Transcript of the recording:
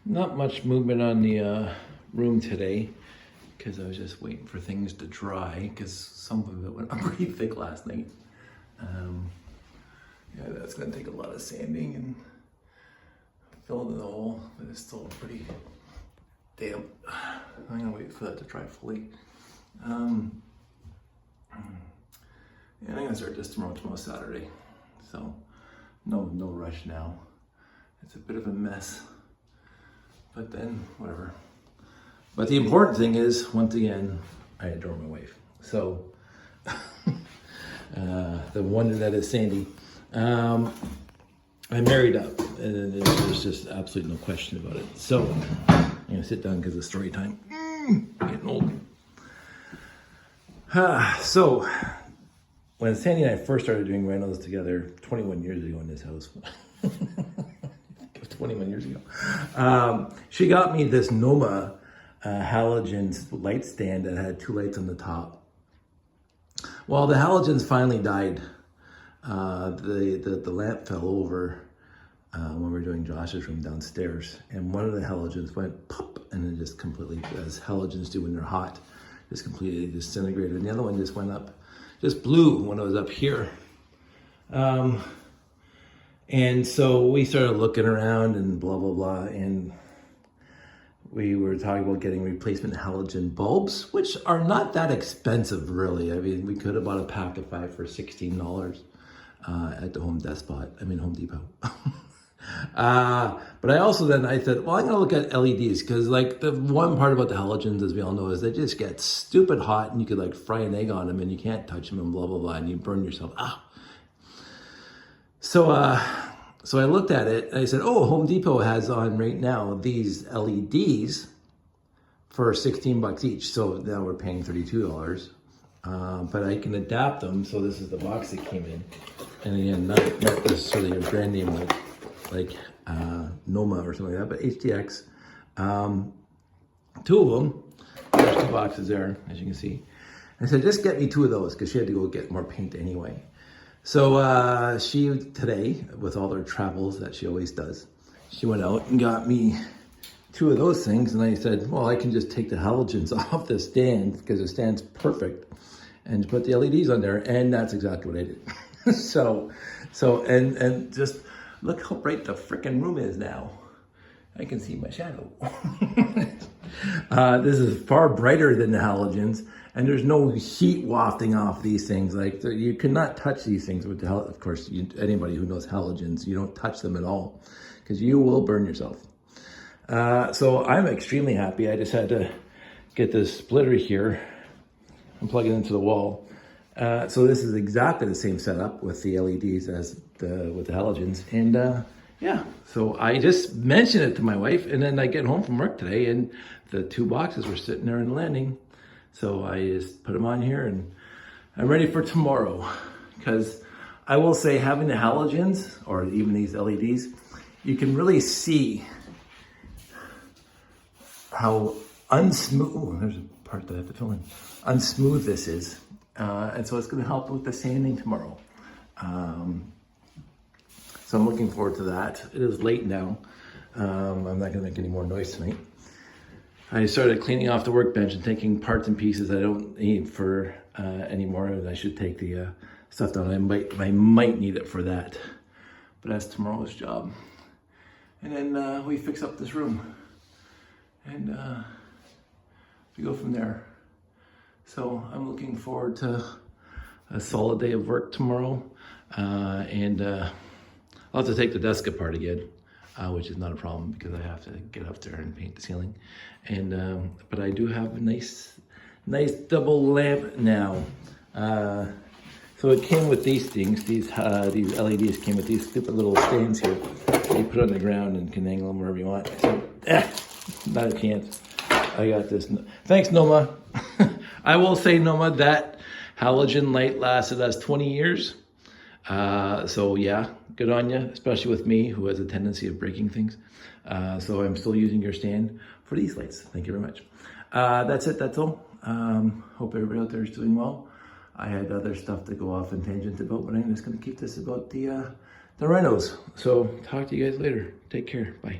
Not much movement on the room today because I was just waiting for things to dry because some of it went up pretty thick last night. Yeah, that's going to take a lot of sanding and filling the hole, but it's still pretty damp. I'm going to wait for that to dry fully. Yeah, I'm going to start this tomorrow Saturday. So no rush now. It's a bit of a mess. But then, whatever. But the important thing is, once again, I adore my wife. So, the wonder that is Sandy. I married up, and there's just absolutely no question about it. So, I'm gonna sit down because it's story time. Getting old. So, when Sandy and I first started doing rentals together 21 years ago in this house, 21 years ago. She got me this Noma halogen light stand that had two lights on the top. Well, the halogens finally died. The lamp fell over when we were doing Josh's room downstairs, and one of the halogens went pop, and it just completely, as halogens do when they're hot, just completely disintegrated. And the other one just went up, just blew when it was up here. And so we started looking around and blah, blah, blah. And we were talking about getting replacement halogen bulbs, which are not that expensive, really. I mean, we could have bought a pack of 5 for $16 at the Home Depot. But I also I said, well, I'm going to look at LEDs because like the one part about the halogens, as we all know, is they just get stupid hot and you could like fry an egg on them and you can't touch them and blah, blah, blah. And you burn yourself. So I looked at it and I said, oh, Home Depot has on right now these LEDs for $16 each. So now we're paying $32. But I can adapt them. So this is the box that came in. And again, not necessarily a brand name like Noma or something like that, but HDX. Two of them. There's 2 boxes there, as you can see. I said, just get me 2 of those because she had to go get more paint anyway. So she, today, with all her travels that she always does, she went out and got me 2 of those things. And I said, well, I can just take the halogens off the stand because the stand's perfect and put the LEDs on there. And that's exactly what I did. so just look how bright the frickin' room is now. I can see my shadow. This is far brighter than the halogens, and there's no heat wafting off these things. Like you cannot touch these things with the of course, anybody who knows halogens, you don't touch them at all because you will burn yourself. So I'm extremely happy. I just had to get this splitter here and plug it into the wall. So this is exactly the same setup with the LEDs as with the halogens, and yeah, so I just mentioned it to my wife, and then I get home from work today, and the 2 boxes were sitting there in the landing. So I just put them on here, and I'm ready for tomorrow. Because I will say, having the halogens, or even these LEDs, you can really see how unsmooth, there's a part that I have to fill in, unsmooth this is. And so it's going to help with the sanding tomorrow. So I'm looking forward to that. It is late now. I'm not gonna make any more noise tonight. I started cleaning off the workbench and taking parts and pieces I don't need for anymore. And I should take the stuff down. I might need it for that, but that's tomorrow's job. And then we fix up this room, and we go from there. So I'm looking forward to a solid day of work tomorrow, and I'll have to take the desk apart again, which is not a problem because I have to get up there and paint the ceiling. And but I do have a nice double lamp now. So it came with these things. These LEDs came with these stupid little stands here. You put on the ground and can angle them wherever you want. So, not a chance. I got this. Thanks, Noma. I will say, Noma, that halogen light lasted us 20 years. So yeah, good on you, especially with me who has a tendency of breaking things. So I'm still using your stand for these lights. Thank you very much. That's it, that's all. Hope everybody out there is doing well. I had other stuff to go off in tangent about, but I'm just gonna keep this about the renos. So talk to you guys later. Take care, bye.